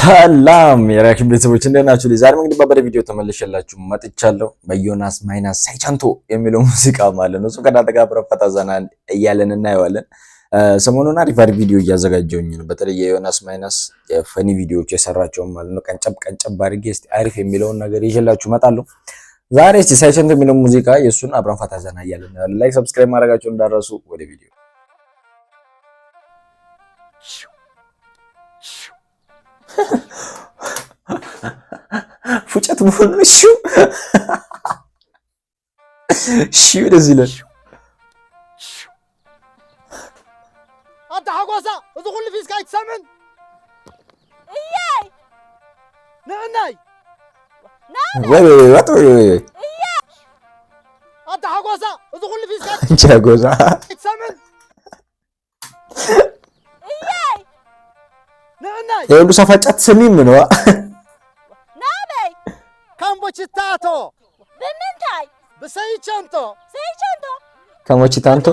ሰላም የራክም ቤተሰቦች እንደናችሁ ዛሬም እንግዲህ በበደ ቪዲዮ ተመልሼላችሁ መጥቻለሁ። በዮናስ ማይናስ ሳይቻንቶ የሚለው ሙዚቃ ማለት ነው። እሱ ከዳታ ጋር ፈታ ዘና እያለን እናየዋለን። ሰሞኑን አሪፍ ቪዲዮ እያዘጋጀሁኝ ነው። በተለይ የዮናስ ማይናስ የፈኒ ቪዲዮዎች የሰራቸው ማለት ነው። ቀንጨብ አድርጌ እስቲ አሪፍ የሚለውን ነገር ይዤላችሁ እመጣለሁ። ዛሬ እስቲ ሳይቻንቶ የሚለው ሙዚቃ የሱን አብረን ፈታ ዘና እያለን እናየዋለን። ላይክ ሰብስክራይብ ማድረጋችሁ እንዳትረሱ። ወደ ቪዲዮ ፉጨት መሆኑ እሺ ደስ ይላል። አንተ ሐጎሳ እዚ ሁሉ ፊስካ ይተሰምን እያይ ነናይ ወይ ወጥ ወይ አንተ ሐጎሳ እዚ ሁሉ ፊስካ ሐጎሳ ይተሰምን እያይ ነናይ የሁሉ ሰፋጫት ስሚም ነው ናበይ ካምቦችታቶ በምንታይ በሰይቻንቶ ካምቦችታንቶ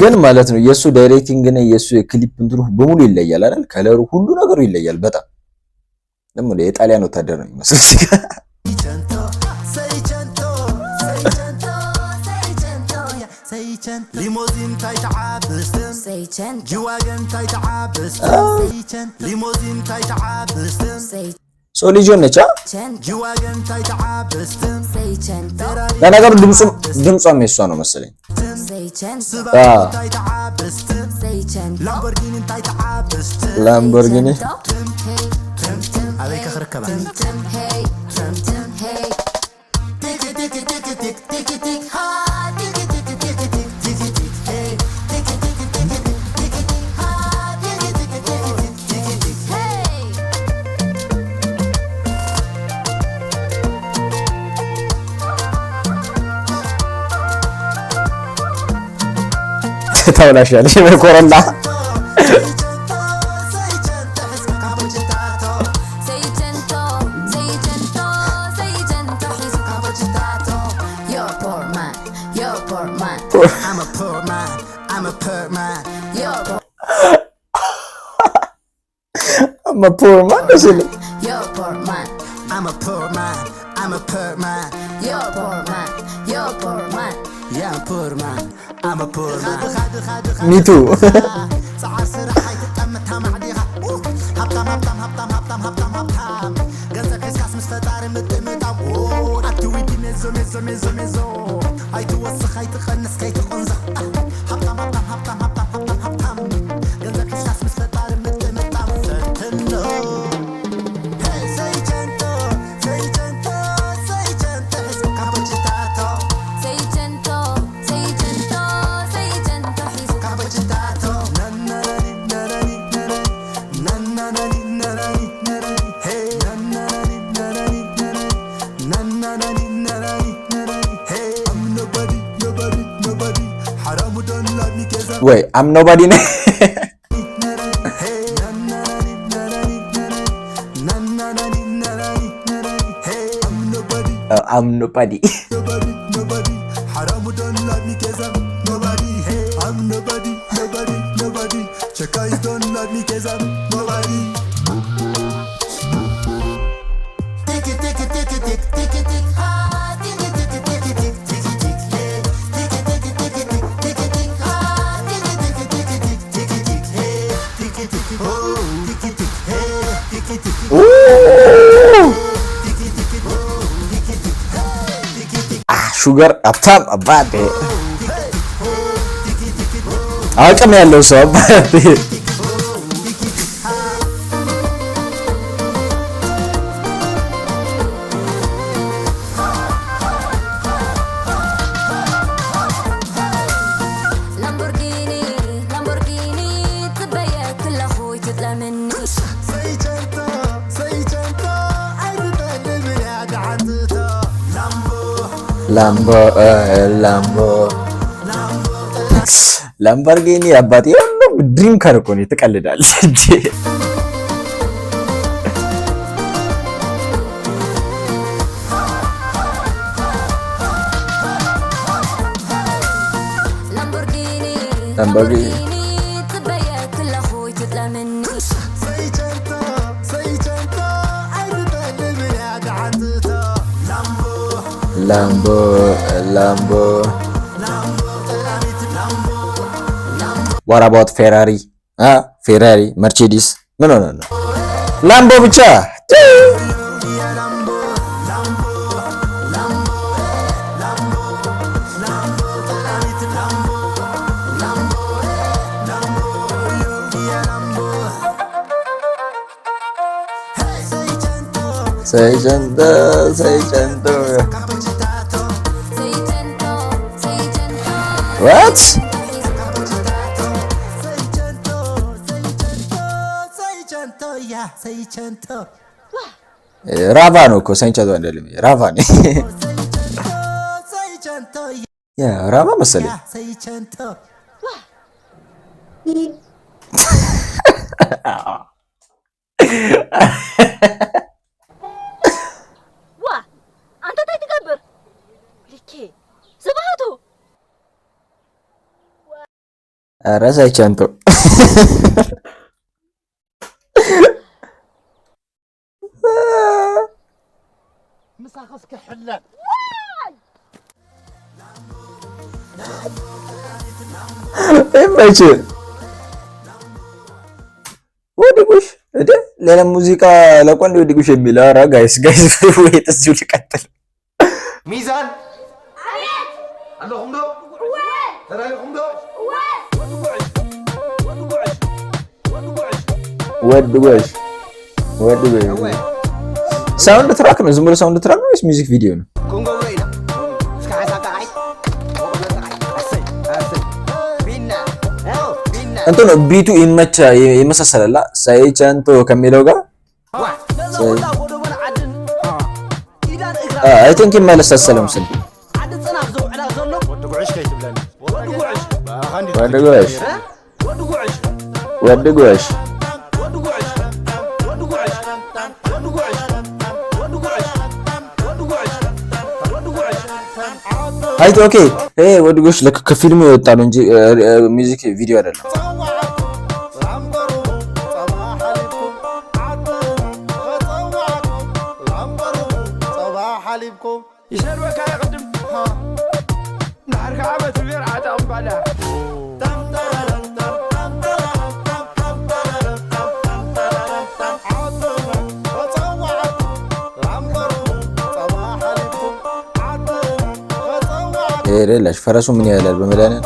ግን ማለት ነው የሱ ዳይሬክቲንግ እና የሱ የክሊፕ እንትኑ በሙሉ ይለያል አይደል? ከለሩ ሁሉ ነገሩ ይለያል በጣም ደግሞ የጣሊያን ወታደር ነው የሚመስለው ሲጋ ሊሞዚን ታይተዓብስም ጂዋገን ታይተዓብስም ሊሞዚን ታይተዓብስም ሶሊጆን ነቻ ጂዋገን ታይተዓብስም ለነገሩ ድምጿም የሷ ነው መሰለኝ። ላምቦርጊኒ አቤት ከርከባ ታውላሻለሽ በኮረና I'm a poor man, isn't it? You're a poor man. I'm a poor man. I'm a poor man. You're a poor man. You're a poor man. Yeah, I'm a poor man. I'm a poor man. Me too. Wait, I'm nobody. I'm nobody. Check guys don't let me cause I'm nobody. ሹገር አብታም አባቴ አቅም ያለው ሰው አባቴ Say gentle, I didn't ላምቦርጊኒ አባቴ ሁሉም ድሪም ካር እኮ ነው። ትቀልዳለህ እንጂ ላምቦርጊኒ ላምቦ what about ፌራሪ መርቼዲስ ምን ሆነ ነው? ላምቦ ብቻ Seicento. What? ራቫ ነው እኮ ሳይንቸንቶ አይደለም። ራቫ ነው። ያ ራቫ መሰለኝ። ኧረ ሳይንቸንቶ ወድጉሽ እደ ሌላ ሙዚቃ ለቆንጆ ወድጉሽ የሚለው ኧረ ጋይስ ወይት እዚሁ ልቀጥል። ሚዛን አለሁም ነው ተራይሁም ነው ወድጉሽ ሳውንድ ትራክ ነው። ዝም ብሎ ሳውንድ ትራክ ነው ወይስ ሚውዚክ ቪዲዮ ነው? እንትን ነው ቢቱ ይመሳሰላል። ሳይቸንቶ ከሚለው ጋር አይ ቲንክ ይመለሳሰል ምስል ወድጉሽ አይቶ ኦኬ ወድጉሽ ከፊልሙ የወጣ ነው እንጂ ሚውዚክ ቪዲዮ አይደለም። ሌላሽ ፈረሱ ምን ያህላል በመድኃኒዓለም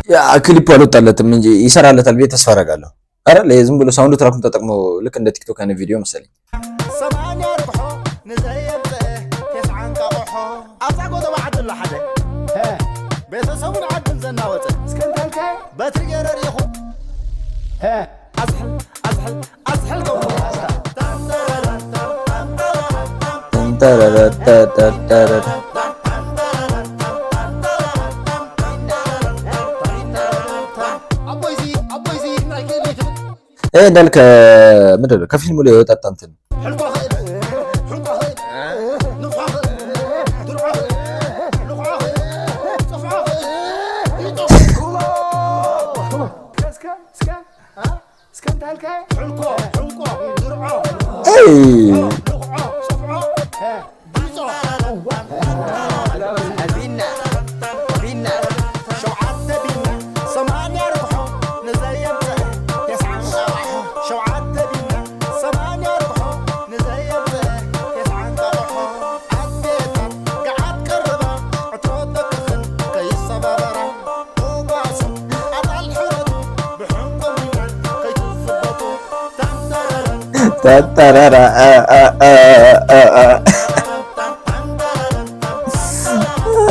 ያ ክሊፑ አልወጣለትም እንጂ ይሰራለታል ብዬ ተስፋ አደርጋለሁ። አረ ለዝም ብሎ ሳውንድ ትራኩን ተጠቅሞ ልክ እንደ ቲክቶክ አይነት ቪዲዮ መሰለኝ። እንዳልከ ምንድን ነው ከፊልሙ ላይ የወጣ እንትን ታታራራ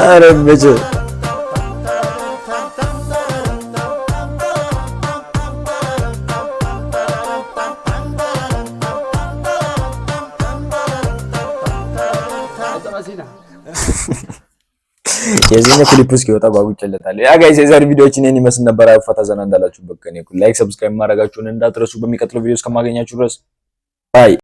አረበጀ የዚህኛው ክሊፕ ውስጥ ይወጣ ጓጉጬለታለሁ። ያ ጋይስ የዛሬ ቪዲዮዎች እኔን ይመስል ነበር። ፈታ ዘና እንዳላችሁበት ከኔ ላይክ ሰብስክራይብ ማድረጋችሁን እንዳትረሱ። በሚቀጥለው ቪዲዮ እስከማገኛችሁ ድረስ ባይ